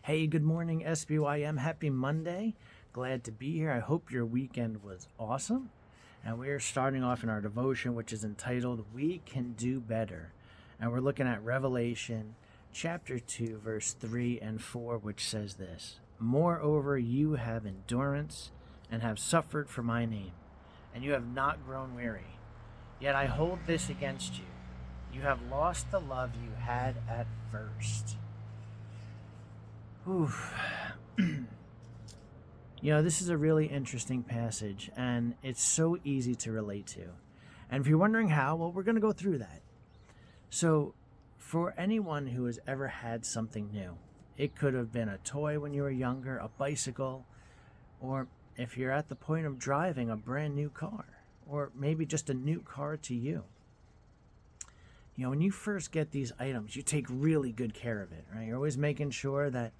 Hey, good morning, SPYM. Happy Monday. Glad to be here. I hope your weekend was awesome. And we're starting off in our devotion, which is entitled, We Can Do Better. And we're looking at Revelation chapter 2, verse 3 and 4, which says this: Moreover, you have endurance and have suffered for my name, and you have not grown weary. Yet I hold this against you. You have lost the love you had at first. Oof. This is a really interesting passage, and it's so easy to relate to. And if you're wondering how, well, we're going to go through that. So, for anyone who has ever had something new, it could have been a toy when you were younger, a bicycle, or if you're at the point of driving a brand new car, or maybe just a new car to you. When you first get these items, you take really good care of it, right? You're always making sure that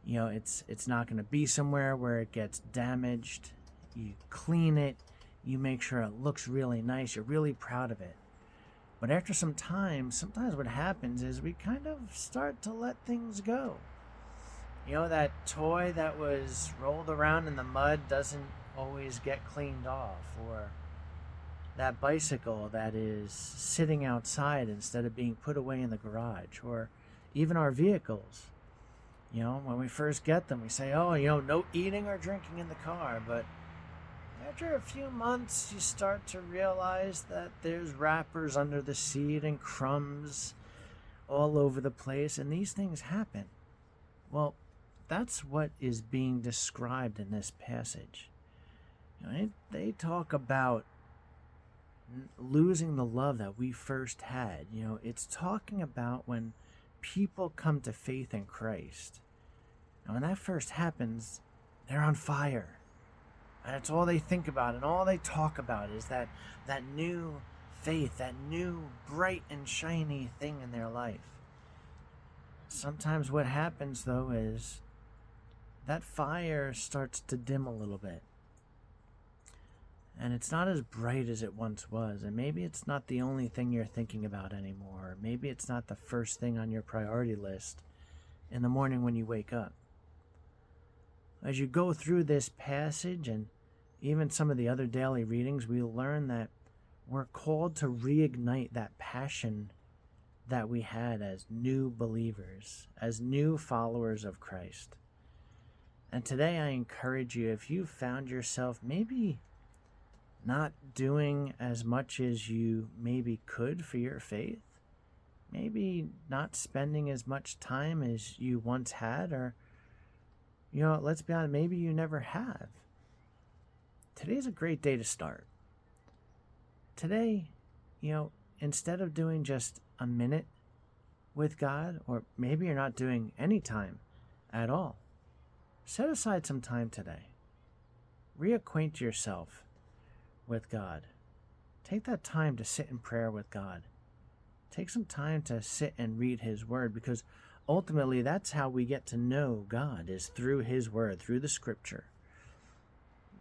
it's not going to be somewhere where it gets damaged. You clean it. You make sure it looks really nice. You're really proud of it. But after some time, sometimes what happens is we kind of start to let things go. That toy that was rolled around in the mud doesn't always get cleaned off, or that bicycle that is sitting outside instead of being put away in the garage, or even our vehicles. When we first get them, we say, no eating or drinking in the car. But after a few months, you start to realize that there's wrappers under the seat and crumbs all over the place. And these things happen. Well, that's what is being described in this passage. They talk about losing the love that we first had. It's talking about when people come to faith in Christ. And when that first happens, they're on fire. And it's all they think about and all they talk about is that new faith, that new bright and shiny thing in their life. Sometimes what happens, though, is that fire starts to dim a little bit. And it's not as bright as it once was. And maybe it's not the only thing you're thinking about anymore. Maybe it's not the first thing on your priority list in the morning when you wake up. As you go through this passage and even some of the other daily readings, we learn that we're called to reignite that passion that we had as new believers, as new followers of Christ. And today I encourage you, if you found yourself maybe not doing as much as you maybe could for your faith, maybe not spending as much time as you once had, or let's be honest, maybe you never have. Today's a great day to start. Today, instead of doing just a minute with God, or maybe you're not doing any time at all, set aside some time today. Reacquaint yourself with God. Take that time to sit in prayer with God. Take some time to sit and read His Word, because ultimately that's how we get to know God, is through His Word, through the Scripture.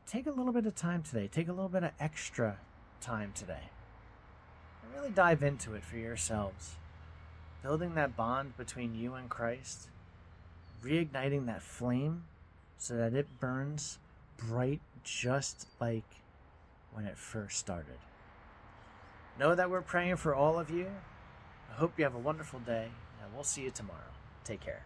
Take a little bit of time today. Take a little bit of extra time today. And really dive into it for yourselves. Building that bond between you and Christ. Reigniting that flame so that it burns bright just like when it first started. Know that we're praying for all of you. I hope you have a wonderful day, and we'll see you tomorrow. Take care.